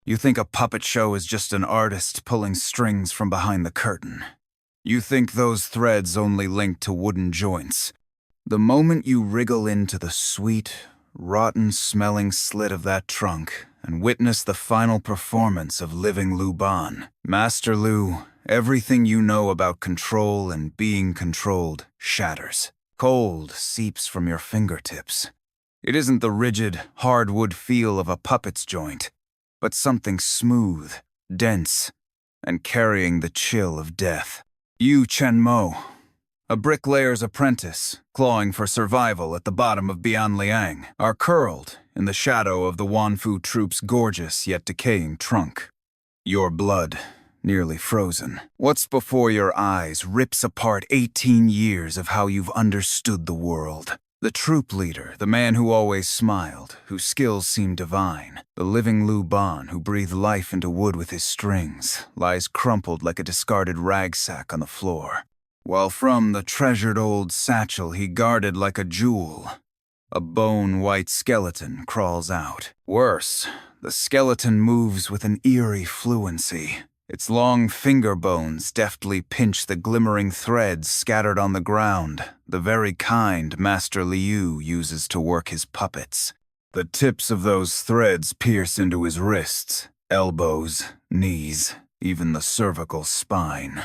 You think a puppet show is just an artist pulling strings from behind the curtain. You think those threads only link to wooden joints. The moment you wriggle into the sweet, rotten-smelling slit of that trunk and witness the final performance of living Lu Ban, Master Lu, everything you know about control and being controlled shatters. Cold seeps from your fingertips. It isn't the rigid, hardwood feel of a puppet's joint, but something smooth, dense, and carrying the chill of death. You, Chen Mo, a bricklayer's apprentice, clawing for survival at the bottom of Bianliang, are curled in the shadow of the Wanfu troops' gorgeous yet decaying trunk. Your blood, nearly frozen. What's before your eyes rips apart 18 years of how you've understood the world. The troop leader, the man who always smiled, whose skills seemed divine, the living Lu Ban who breathed life into wood with his strings, lies crumpled like a discarded rag sack on the floor, while from the treasured old satchel he guarded like a jewel, a bone-white skeleton crawls out. Worse, the skeleton moves with an eerie fluency. Its long finger bones deftly pinch the glimmering threads scattered on the ground, the very kind Master Liu uses to work his puppets. The tips of those threads pierce into his wrists, elbows, knees, even the cervical spine.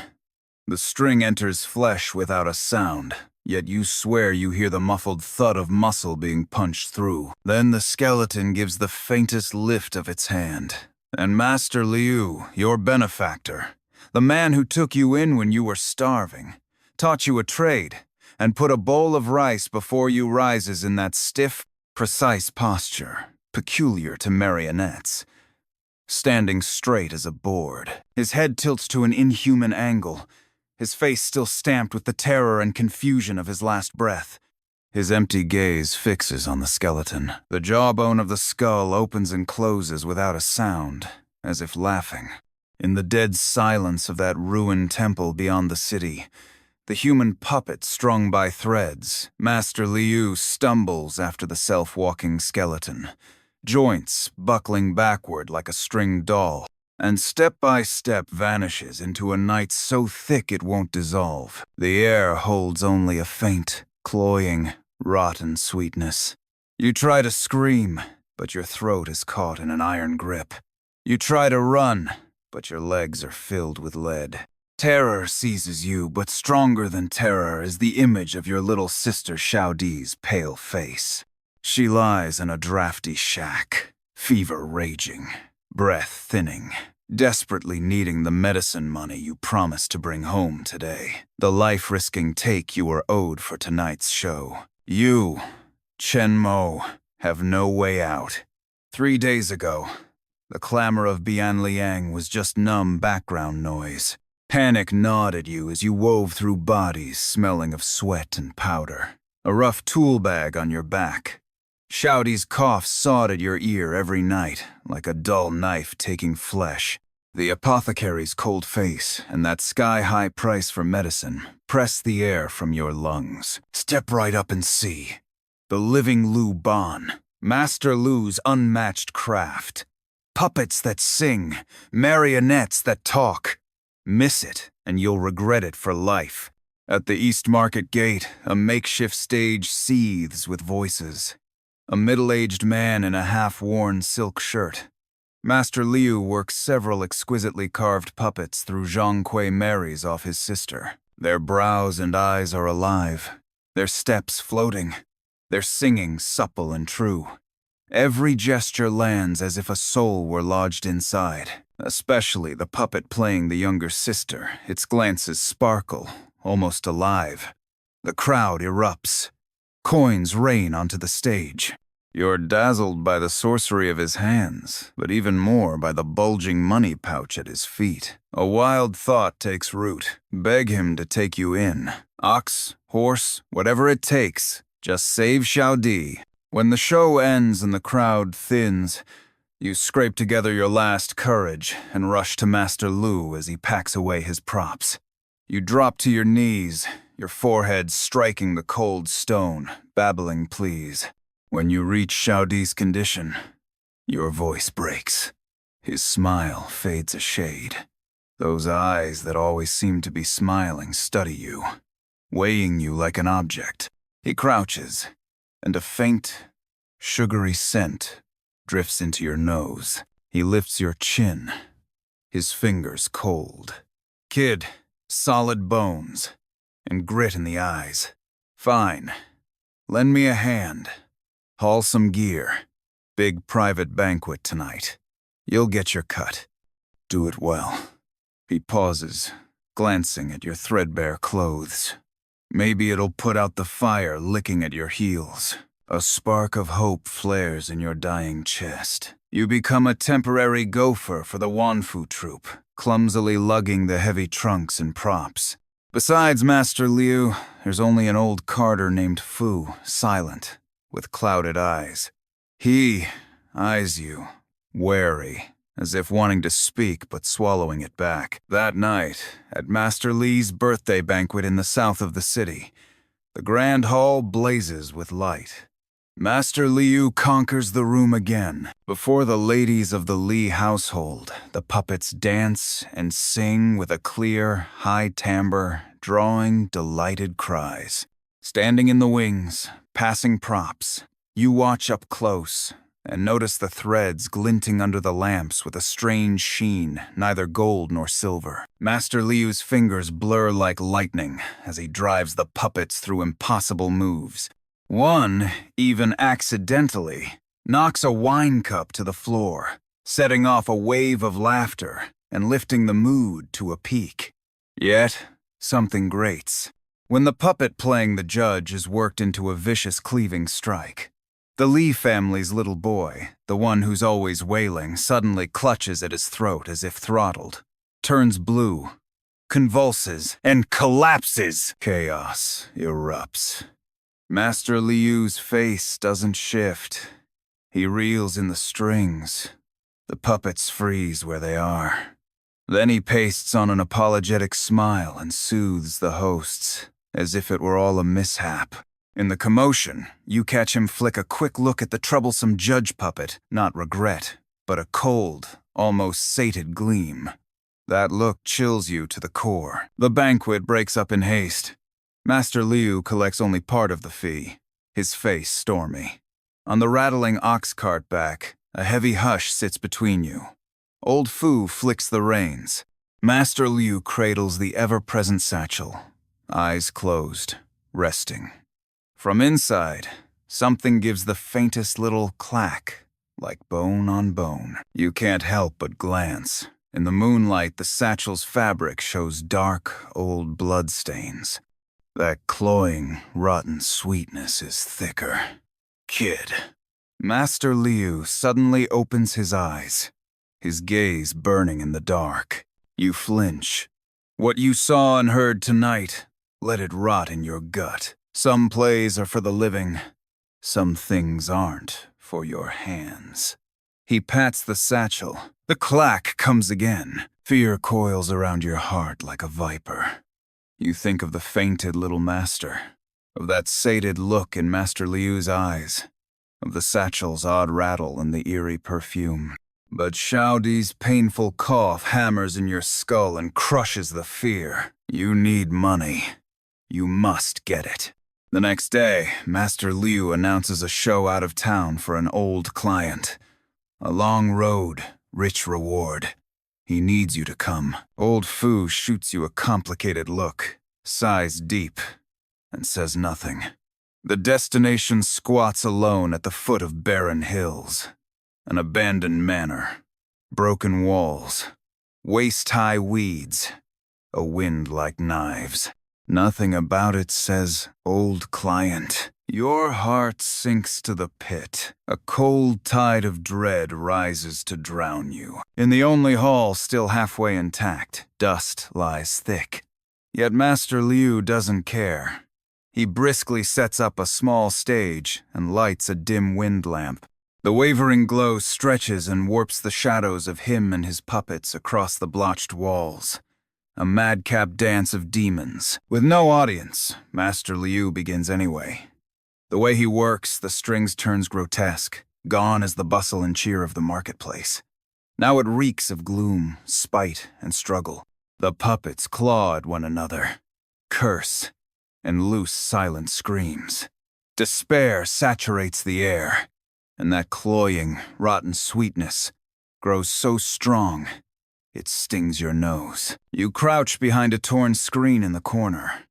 The string enters flesh without a sound, yet you swear you hear the muffled thud of muscle being punched through. Then the skeleton gives the faintest lift of its hand. And Master Liu, your benefactor, the man who took you in when you were starving, taught you a trade, and put a bowl of rice before you rises in that stiff, precise posture, peculiar to marionettes, standing straight as a board. His head tilts to an inhuman angle, his face still stamped with the terror and confusion of his last breath. His empty gaze fixes on the skeleton. The jawbone of the skull opens and closes without a sound, as if laughing. In the dead silence of that ruined temple beyond the city, the human puppet strung by threads, Master Liu stumbles after the self-walking skeleton, joints buckling backward like a string doll, and step by step vanishes into a night so thick it won't dissolve. The air holds only a faint, cloying, rotten sweetness. You try to scream, but your throat is caught in an iron grip. You try to run, but your legs are filled with lead. Terror seizes you, but stronger than terror is the image of your little sister Xiaodi's pale face. She lies in a drafty shack, fever raging, breath thinning, desperately needing the medicine money you promised to bring home today, the life-risking take you were owed for tonight's show. You, Chen Mo, have no way out. 3 days ago, the clamor of Bianliang was just numb background noise. Panic gnawed at you as you wove through bodies smelling of sweat and powder. A rough tool bag on your back. Xiaodi's cough sawed at your ear every night, like a dull knife taking flesh. The apothecary's cold face and that sky-high price for medicine press the air from your lungs. Step right up and see. The living Lu Ban, Master Lu's unmatched craft. Puppets that sing, marionettes that talk. Miss it, and you'll regret it for life. At the East Market Gate, a makeshift stage seethes with voices. A middle-aged man in a half-worn silk shirt. Master Liu works several exquisitely carved puppets through Zhang Kui marries off his sister. Their brows and eyes are alive, their steps floating, their singing supple and true. Every gesture lands as if a soul were lodged inside, especially the puppet playing the younger sister. Its glances sparkle, almost alive. The crowd erupts. Coins rain onto the stage. You're dazzled by the sorcery of his hands, but even more by the bulging money pouch at his feet. A wild thought takes root. Beg him to take you in. Ox, horse, whatever it takes. Just save Xiaodi. When the show ends and the crowd thins, you scrape together your last courage and rush to Master Lu as he packs away his props. You drop to your knees, your forehead striking the cold stone, babbling pleas. When you reach Xiaodi's condition, your voice breaks. His smile fades a shade. Those eyes that always seem to be smiling study you, weighing you like an object. He crouches, and a faint, sugary scent drifts into your nose. He lifts your chin, his fingers cold. Kid, solid bones, and grit in the eyes. Fine. Lend me a hand. Haul some gear. Big private banquet tonight. You'll get your cut. Do it well. He pauses, glancing at your threadbare clothes. Maybe it'll put out the fire licking at your heels. A spark of hope flares in your dying chest. You become a temporary gopher for the Wanfu troupe, clumsily lugging the heavy trunks and props. Besides Master Liu, there's only an old carter named Fu, silent, with clouded eyes. He eyes you, wary, as if wanting to speak but swallowing it back. That night, at Master Li's birthday banquet in the south of the city, the grand hall blazes with light. Master Liu conquers the room again. Before the ladies of the Li household, the puppets dance and sing with a clear, high timbre, drawing delighted cries. Standing in the wings, passing props, you watch up close and notice the threads glinting under the lamps with a strange sheen, neither gold nor silver. Master Liu's fingers blur like lightning as he drives the puppets through impossible moves. One, even accidentally, knocks a wine cup to the floor, setting off a wave of laughter and lifting the mood to a peak. Yet, something grates. When the puppet playing the judge is worked into a vicious cleaving strike, the Li family's little boy, the one who's always wailing, suddenly clutches at his throat as if throttled, turns blue, convulses, and collapses. Chaos erupts. Master Liu's face doesn't shift. He reels in the strings. The puppets freeze where they are. Then he pastes on an apologetic smile and soothes the hosts, as if it were all a mishap. In the commotion, you catch him flick a quick look at the troublesome judge puppet, not regret, but a cold, almost sated gleam. That look chills you to the core. The banquet breaks up in haste. Master Liu collects only part of the fee, his face stormy. On the rattling ox cart back, a heavy hush sits between you. Old Fu flicks the reins. Master Liu cradles the ever-present satchel, eyes closed, resting. From inside, something gives the faintest little clack, like bone on bone. You can't help but glance. In the moonlight, the satchel's fabric shows dark, old bloodstains. That cloying, rotten sweetness is thicker. Kid. Master Liu suddenly opens his eyes, his gaze burning in the dark. You flinch. What you saw and heard tonight, let it rot in your gut. Some plays are for the living. Some things aren't for your hands. He pats the satchel. The clack comes again. Fear coils around your heart like a viper. You think of the fainted little master, of that sated look in Master Liu's eyes, of the satchel's odd rattle and the eerie perfume. But Xiaodi's painful cough hammers in your skull and crushes the fear. You need money. You must get it. The next day, Master Liu announces a show out of town for an old client. A long road, rich reward. He needs you to come. Old Fu shoots you a complicated look, sighs deep, and says nothing. The destination squats alone at the foot of barren hills. An abandoned manor, broken walls, waist-high weeds, a wind like knives. Nothing about it says, old client. Your heart sinks to the pit. A cold tide of dread rises to drown you. In the only hall still halfway intact, dust lies thick. Yet Master Liu doesn't care. He briskly sets up a small stage and lights a dim wind lamp. The wavering glow stretches and warps the shadows of him and his puppets across the blotched walls. A madcap dance of demons. With no audience, Master Liu begins anyway. The way he works, the strings turns grotesque. Gone is the bustle and cheer of the marketplace. Now it reeks of gloom, spite, and struggle. The puppets claw at one another, curse, and loose silent screams. Despair saturates the air, and that cloying, rotten sweetness grows so strong it stings your nose. You crouch behind a torn screen in the corner,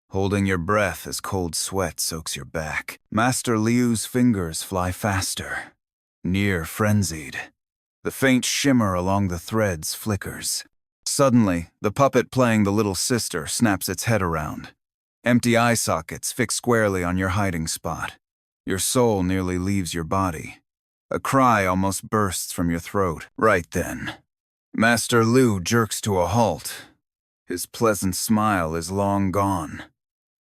holding your breath as cold sweat soaks your back. Master Liu's fingers fly faster, near frenzied. The faint shimmer along the threads flickers. Suddenly, the puppet playing the little sister snaps its head around. Empty eye sockets fixed squarely on your hiding spot. Your soul nearly leaves your body. A cry almost bursts from your throat. Right then, Master Liu jerks to a halt. His pleasant smile is long gone.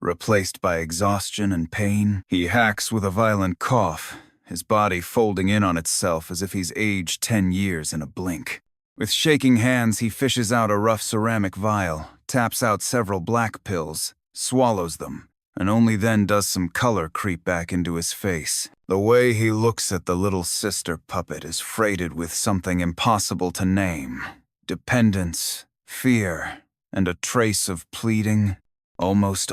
Replaced by exhaustion and pain, he hacks with a violent cough, his body folding in on itself as if he's aged 10 years in a blink. With shaking hands, he fishes out a rough ceramic vial, taps out several black pills, swallows them, and only then does some color creep back into his face. The way he looks at the little sister puppet is freighted with something impossible to name. Dependence, fear, and a trace of pleading. Almost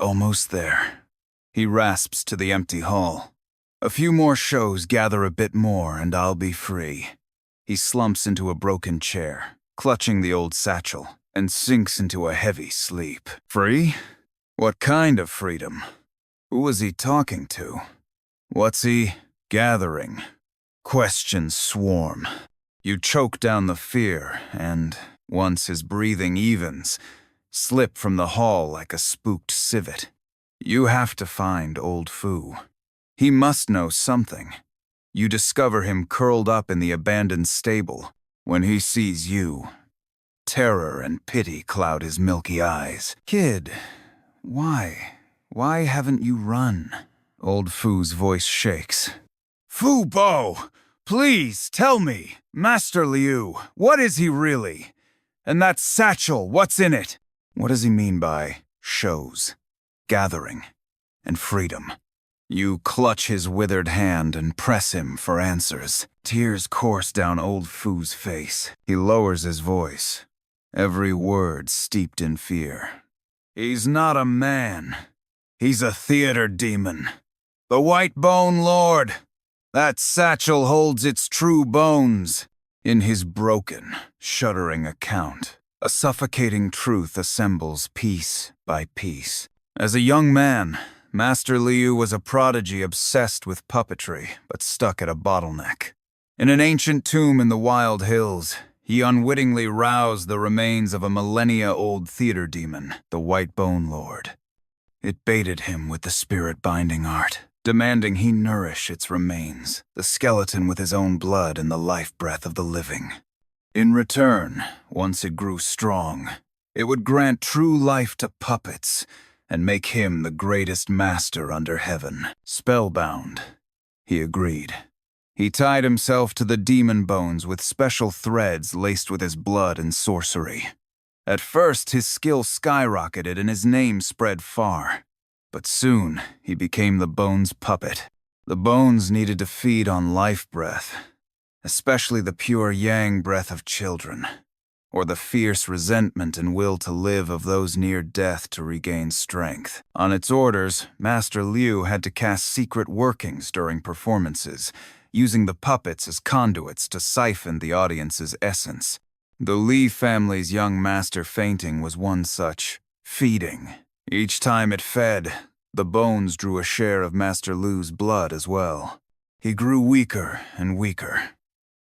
there. He rasps to the empty hall. A few more shows gather a bit more, and I'll be free. He slumps into a broken chair, clutching the old satchel, and sinks into a heavy sleep. Free? What kind of freedom? Who was he talking to? What's he gathering? Questions swarm. You choke down the fear, and, once his breathing evens, slip from the hall like a spooked civet. You have to find old Fu. He must know something. You discover him curled up in the abandoned stable. When he sees you, terror and pity cloud his milky eyes. Kid, why haven't you run? Old Fu's voice shakes. Fu Bo, please tell me. Master Liu, what is he really? And that satchel, what's in it? What does he mean by shows, gathering, and freedom? You clutch his withered hand and press him for answers. Tears course down old Fu's face. He lowers his voice, every word steeped in fear. He's not a man. He's a theater demon. The White Bone Lord. That satchel holds its true bones. In his broken, shuddering account, a suffocating truth assembles piece by piece. As a young man, Master Liu was a prodigy obsessed with puppetry, but stuck at a bottleneck. In an ancient tomb in the wild hills, he unwittingly roused the remains of a millennia-old theater demon, the White Bone Lord. It baited him with the spirit-binding art, demanding he nourish its remains, the skeleton with his own blood and the life-breath of the living. In return, once it grew strong, it would grant true life to puppets, and make him the greatest master under heaven. Spellbound, he agreed. He tied himself to the demon bones with special threads laced with his blood and sorcery. At first, his skill skyrocketed and his name spread far. But soon, he became the bones puppet. The bones needed to feed on life breath, especially the pure yang breath of children, or the fierce resentment and will to live of those near death to regain strength. On its orders, Master Liu had to cast secret workings during performances, using the puppets as conduits to siphon the audience's essence. The Li family's young master fainting was one such feeding. Each time it fed, the bones drew a share of Master Liu's blood as well. He grew weaker and weaker,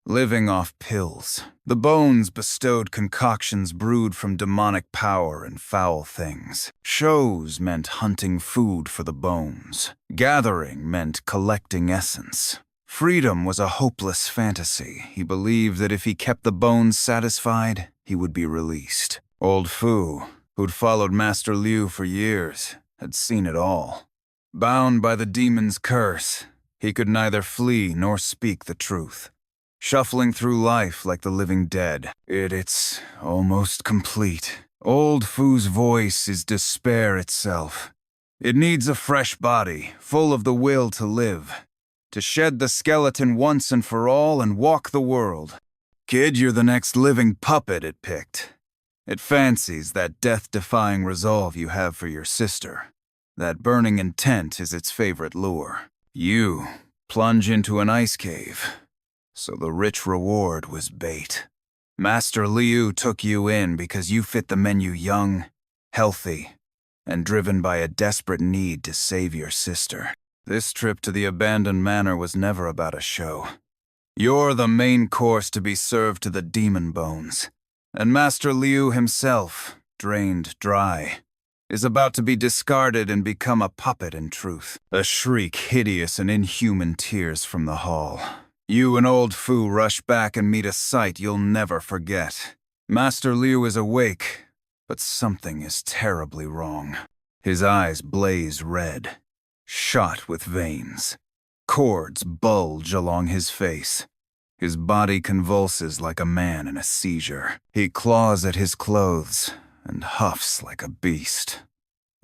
living off pills. The bones bestowed concoctions brewed from demonic power and foul things. Shows meant hunting food for the bones. Gathering meant collecting essence. Freedom was a hopeless fantasy. He believed that if he kept the bones satisfied, he would be released. Old Fu, who'd followed Master Liu for years, had seen it all. Bound by the demon's curse, he could neither flee nor speak the truth. Shuffling through life like the living dead. It's almost complete. Old Fu's voice is despair itself. It needs a fresh body, full of the will to live, to shed the skeleton once and for all and walk the world. Kid, you're the next living puppet it picked. It fancies that death-defying resolve you have for your sister. That burning intent is its favorite lure. You plunge into an ice cave, so the rich reward was bait. Master Liu took you in because you fit the menu young, healthy, and driven by a desperate need to save your sister. This trip to the abandoned manor was never about a show. You're the main course to be served to the demon bones. And Master Liu himself, drained dry, is about to be discarded and become a puppet in truth. A shriek hideous and inhuman tears from the hall. You and old Fu rush back and meet a sight you'll never forget. Master Liu is awake, but something is terribly wrong. His eyes blaze red, shot with veins. Cords bulge along his face. His body convulses like a man in a seizure. He claws at his clothes and huffs like a beast.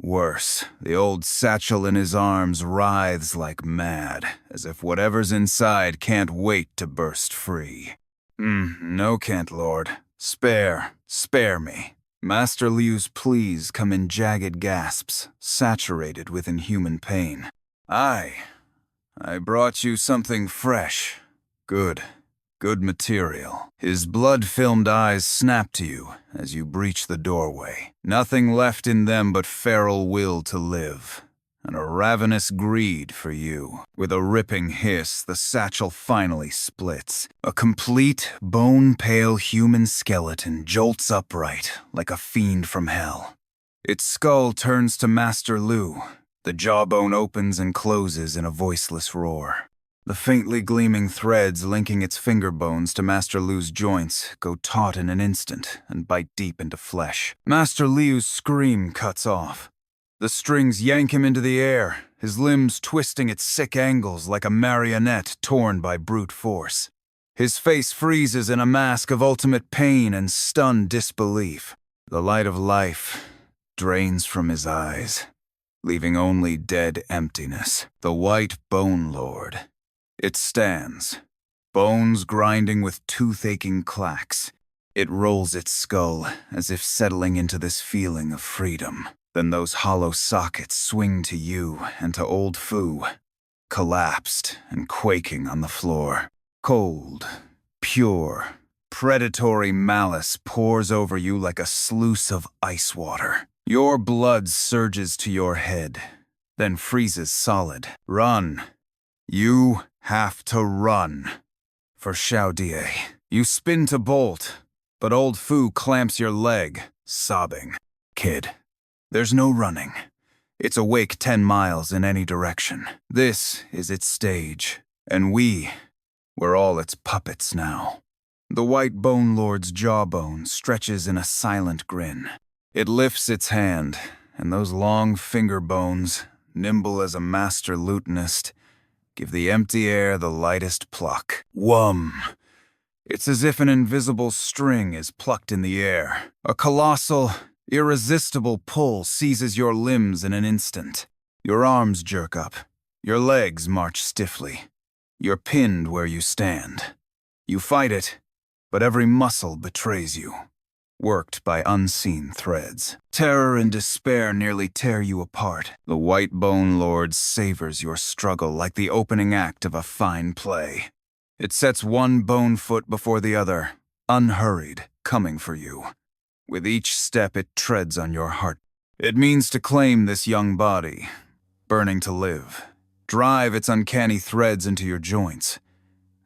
Worse, the old satchel in his arms writhes like mad, as if whatever's inside can't wait to burst free. No, Kent Lord. Spare me. Master Liu's pleas come in jagged gasps, saturated with inhuman pain. I brought you something fresh. Good material. His blood-filmed eyes snap to you as you breach the doorway. Nothing left in them but feral will to live, and a ravenous greed for you. With a ripping hiss, the satchel finally splits. A complete, bone-pale human skeleton jolts upright like a fiend from hell. Its skull turns to Master Liu. The jawbone opens and closes in a voiceless roar. The faintly gleaming threads linking its finger bones to Master Liu's joints go taut in an instant and bite deep into flesh. Master Liu's scream cuts off. The strings yank him into the air, his limbs twisting at sick angles like a marionette torn by brute force. His face freezes in a mask of ultimate pain and stunned disbelief. The light of life drains from his eyes, leaving only dead emptiness. The White Bone Lord. It stands, bones grinding with tooth-aching clacks. It rolls its skull, as if settling into this feeling of freedom. Then those hollow sockets swing to you and to old Fu, collapsed and quaking on the floor. Cold, pure, predatory malice pours over you like a sluice of ice water. Your blood surges to your head, then freezes solid. Run. You have to run. For Xiaodie, you spin to bolt, but old Fu clamps your leg, sobbing. Kid, there's no running. It's awake 10 miles in any direction. This is its stage, and we're all its puppets now. The White Bone Lord's jawbone stretches in a silent grin. It lifts its hand, and those long finger bones, nimble as a master lutenist, give the empty air the lightest pluck. Whum! It's as if an invisible string is plucked in the air. A colossal, irresistible pull seizes your limbs in an instant. Your arms jerk up. Your legs march stiffly. You're pinned where you stand. You fight it, but every muscle betrays you, worked by unseen threads. Terror and despair nearly tear you apart. The White Bone Lord savors your struggle like the opening act of a fine play. It sets one bone foot before the other, unhurried, coming for you. With each step it treads on your heart. It means to claim this young body, burning to live. Drive its uncanny threads into your joints.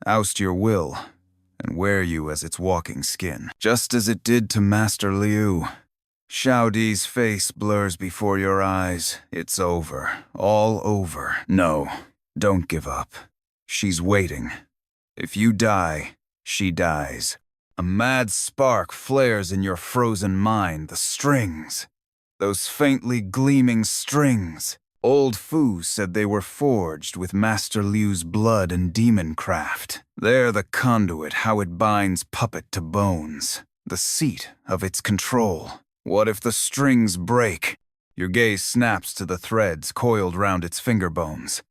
Oust your will, and wear you as its walking skin, just as it did to Master Liu. Xiaodie's face blurs before your eyes. It's over. All over. No, don't give up. She's waiting. If you die, she dies. A mad spark flares in your frozen mind. The strings. Those faintly gleaming strings. Old Fu said they were forged with Master Liu's blood and demon craft. They're the conduit, how it binds puppet to bones, the seat of its control. What if the strings break? Your gaze snaps to the threads coiled round its finger bones,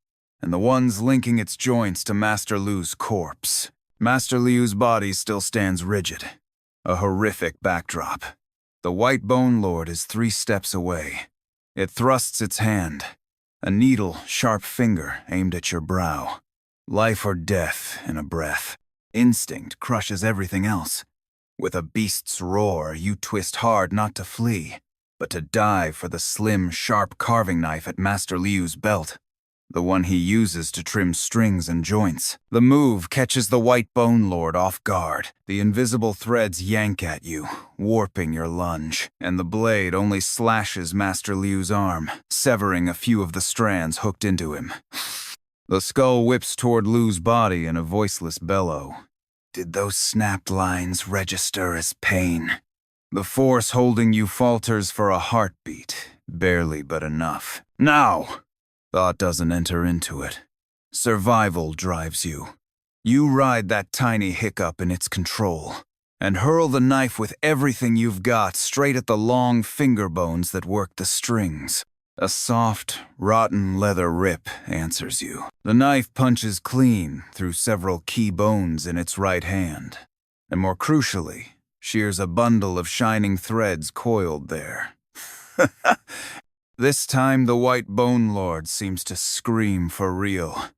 and the ones linking its joints to Master Liu's corpse. Master Liu's body still stands rigid, a horrific backdrop. The White Bone Lord is 3 steps away. It thrusts its hand, a needle-sharp finger aimed at your brow. Life or death in a breath. Instinct crushes everything else. With a beast's roar, you twist hard not to flee, but to dive for the slim, sharp carving knife at Master Liu's belt, the one he uses to trim strings and joints. The move catches the White Bone Lord off guard. The invisible threads yank at you, warping your lunge, and the blade only slashes Master Liu's arm, severing a few of the strands hooked into him. The skull whips toward Liu's body in a voiceless bellow. Did those snapped lines register as pain? The force holding you falters for a heartbeat, barely but enough. Now! Thought doesn't enter into it. Survival drives you. You ride that tiny hiccup in its control, and hurl the knife with everything you've got straight at the long finger bones that work the strings. A soft, rotten leather rip answers you. The knife punches clean through several key bones in its right hand, and more crucially, shears a bundle of shining threads coiled there. This time the White Bone Lord seems to scream for real.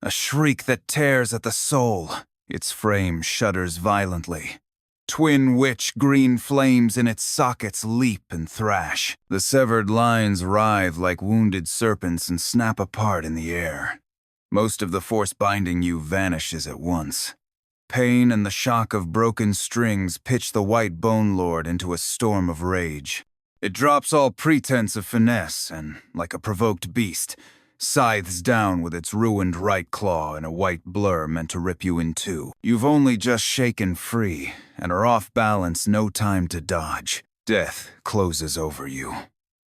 A shriek that tears at the soul. Its frame shudders violently. Twin witch green flames in its sockets leap and thrash. The severed lines writhe like wounded serpents and snap apart in the air. Most of the force binding you vanishes at once. Pain and the shock of broken strings pitch the White Bone Lord into a storm of rage. It drops all pretense of finesse and, like a provoked beast, scythes down with its ruined right claw in a white blur meant to rip you in two. You've only just shaken free and are off balance, no time to dodge. Death closes over you.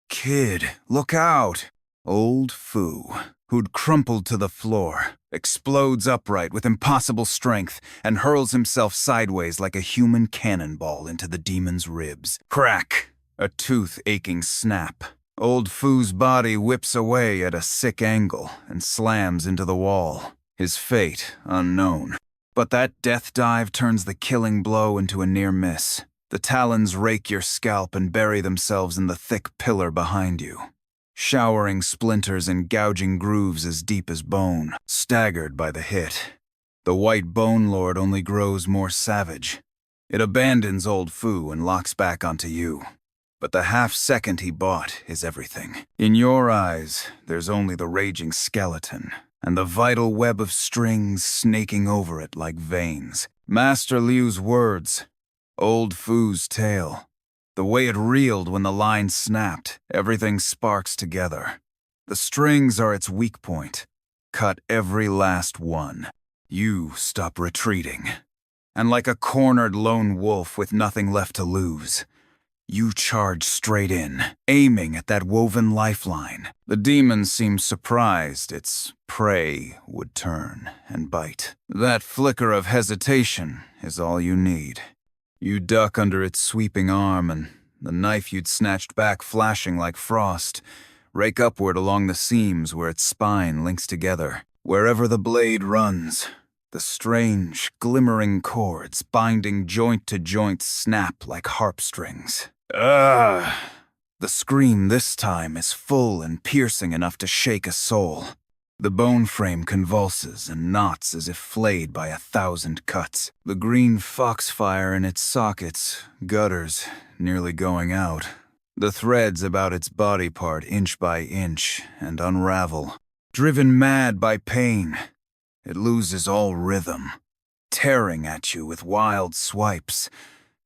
Kid, look out! Old Fu, who'd crumpled to the floor, explodes upright with impossible strength and hurls himself sideways like a human cannonball into the demon's ribs. Crack! A tooth-aching snap. Old Fu's body whips away at a sick angle and slams into the wall. His fate unknown. But that death dive turns the killing blow into a near miss. The talons rake your scalp and bury themselves in the thick pillar behind you, showering splinters and gouging grooves as deep as bone. Staggered by the hit, the White Bone Lord only grows more savage. It abandons Old Fu and locks back onto you. But the half-second he bought is everything. In your eyes, there's only the raging skeleton, and the vital web of strings snaking over it like veins. Master Liu's words, Old Fu's tale, the way it reeled when the line snapped, everything sparks together. The strings are its weak point. Cut every last one. You stop retreating. And like a cornered lone wolf with nothing left to lose, you charge straight in, aiming at that woven lifeline. The demon seems surprised its prey would turn and bite. That flicker of hesitation is all you need. You duck under its sweeping arm, and the knife you'd snatched back flashing like frost, rake upward along the seams where its spine links together. Wherever the blade runs, the strange, glimmering cords binding joint to joint snap like harp strings. The scream this time is full and piercing enough to shake a soul. The bone frame convulses and knots as if flayed by 1,000 cuts. The green foxfire in its sockets gutters, nearly going out. The threads about its body part inch by inch and unravel. Driven mad by pain, it loses all rhythm, tearing at you with wild swipes,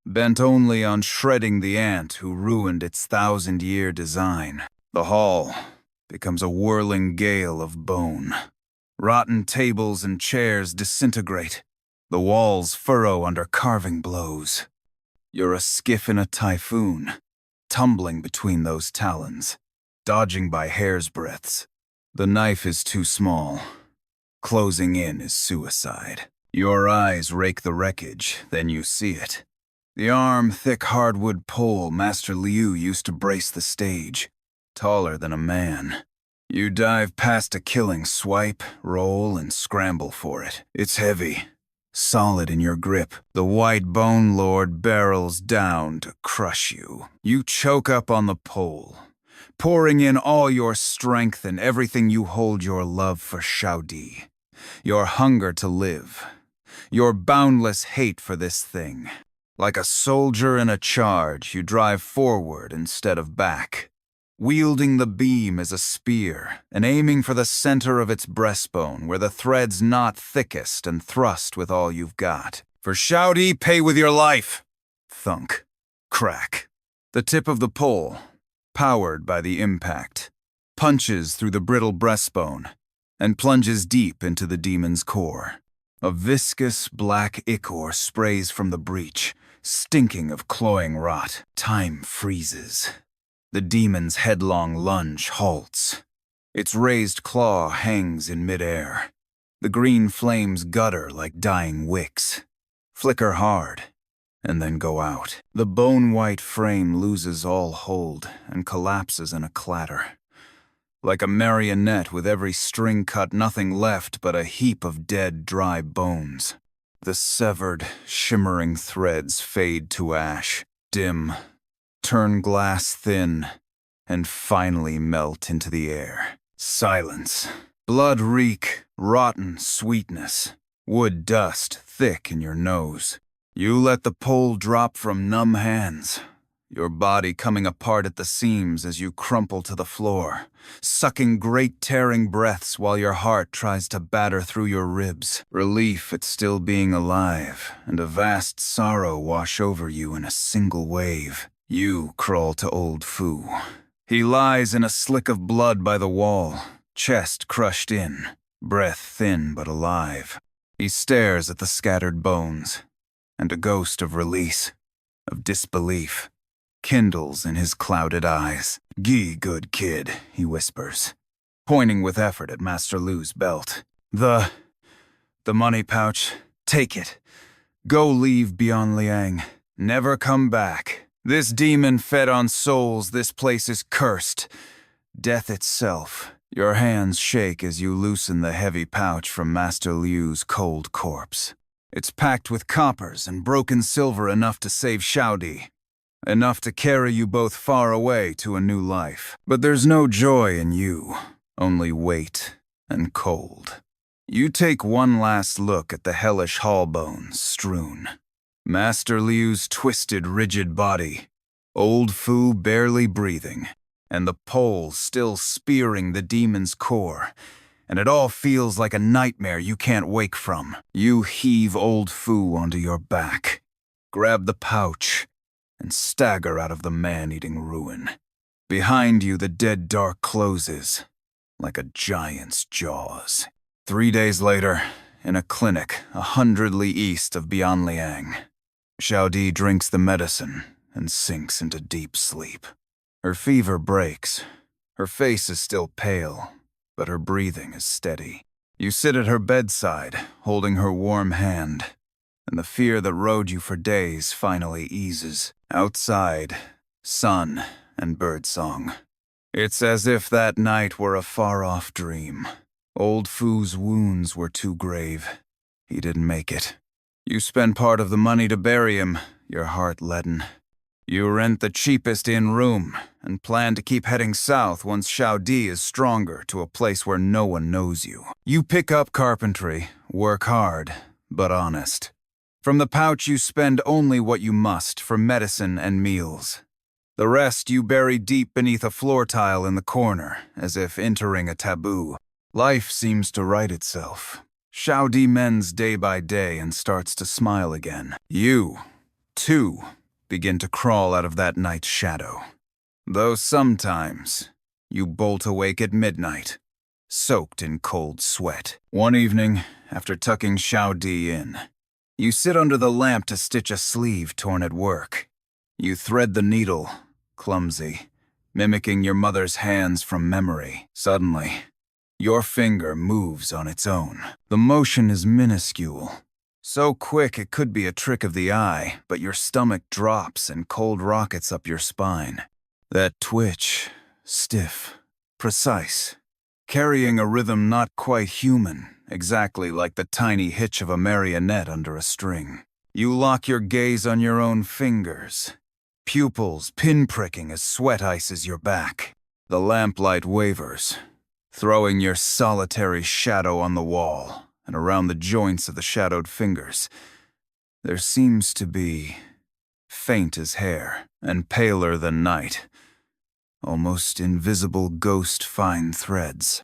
bent only on shredding the ant who ruined its 1,000-year design. The hall becomes a whirling gale of bone. Rotten tables and chairs disintegrate. The walls furrow under carving blows. You're a skiff in a typhoon, tumbling between those talons, dodging by hair's breadths. The knife is too small. Closing in is suicide. Your eyes rake the wreckage, then you see it. The arm-thick hardwood pole Master Liu used to brace the stage, taller than a man. You dive past a killing swipe, roll, and scramble for it. It's heavy, solid in your grip. The white bone lord barrels down to crush you. You choke up on the pole, pouring in all your strength and everything you hold, your love for Xiaodi, your hunger to live, your boundless hate for this thing. Like a soldier in a charge, you drive forward instead of back, wielding the beam as a spear and aiming for the center of its breastbone where the thread's knot thickest and thrust with all you've got. For Xiaodi, pay with your life! Thunk. Crack. The tip of the pole, powered by the impact, punches through the brittle breastbone and plunges deep into the demon's core. A viscous black ichor sprays from the breach, stinking of cloying rot. Time freezes. The demon's headlong lunge halts. Its raised claw hangs in midair. The green flames gutter like dying wicks, flicker hard, and then go out. The bone-white frame loses all hold and collapses in a clatter. Like a marionette with every string cut, nothing left but a heap of dead, dry bones. The severed, shimmering threads fade to ash, dim, turn glass thin, and finally melt into the air. Silence. Blood reek, rotten sweetness. Wood dust thick in your nose. You let the pole drop from numb hands, your body coming apart at the seams as you crumple to the floor, sucking great tearing breaths while your heart tries to batter through your ribs. Relief at still being alive, and a vast sorrow wash over you in a single wave. You crawl to old Fu. He lies in a slick of blood by the wall, chest crushed in, breath thin but alive. He stares at the scattered bones, and a ghost of release, of disbelief, kindles in his clouded eyes. "Gee, good kid," he whispers, pointing with effort at Master Lu's belt. The money pouch, take it. Go leave Bianliang. Never come back. This demon fed on souls, this place is cursed. Death itself. Your hands shake as you loosen the heavy pouch from Master Liu's cold corpse. It's packed with coppers and broken silver enough to save Xiaodi, enough to carry you both far away to a new life. But there's no joy in you, only weight and cold. You take one last look at the hellish hall bones strewn. Master Liu's twisted, rigid body, old Fu barely breathing, and the pole still spearing the demon's core, and it all feels like a nightmare you can't wake from. You heave old Fu onto your back, grab the pouch, and stagger out of the man-eating ruin. Behind you, the dead dark closes, like a giant's jaws. 3 days later, in a clinic 100 li east of Bianliang, Xiaodi drinks the medicine and sinks into deep sleep. Her fever breaks. Her face is still pale, but her breathing is steady. You sit at her bedside, holding her warm hand, and the fear that rode you for days finally eases. Outside, sun and birdsong. It's as if that night were a far-off dream. Old Fu's wounds were too grave. He didn't make it. You spend part of the money to bury him, your heart leaden. You rent the cheapest inn room and plan to keep heading south once Xiaodi is stronger to a place where no one knows you. You pick up carpentry, work hard, but honest. From the pouch you spend only what you must for medicine and meals. The rest you bury deep beneath a floor tile in the corner, as if entering a taboo. Life seems to right itself. Xiaodi mends day by day and starts to smile again. You, too, begin to crawl out of that night's shadow. Though sometimes, you bolt awake at midnight, soaked in cold sweat. One evening, after tucking Xiaodi in, you sit under the lamp to stitch a sleeve torn at work. You thread the needle, clumsy, mimicking your mother's hands from memory. Suddenly, your finger moves on its own. The motion is minuscule. So quick it could be a trick of the eye, but your stomach drops and cold rockets up your spine. That twitch, stiff, precise, carrying a rhythm not quite human, exactly like the tiny hitch of a marionette under a string. You lock your gaze on your own fingers, pupils pinpricking as sweat ices your back. The lamplight wavers, throwing your solitary shadow on the wall, and around the joints of the shadowed fingers, there seems to be, faint as hair and paler than night, almost invisible ghost fine threads.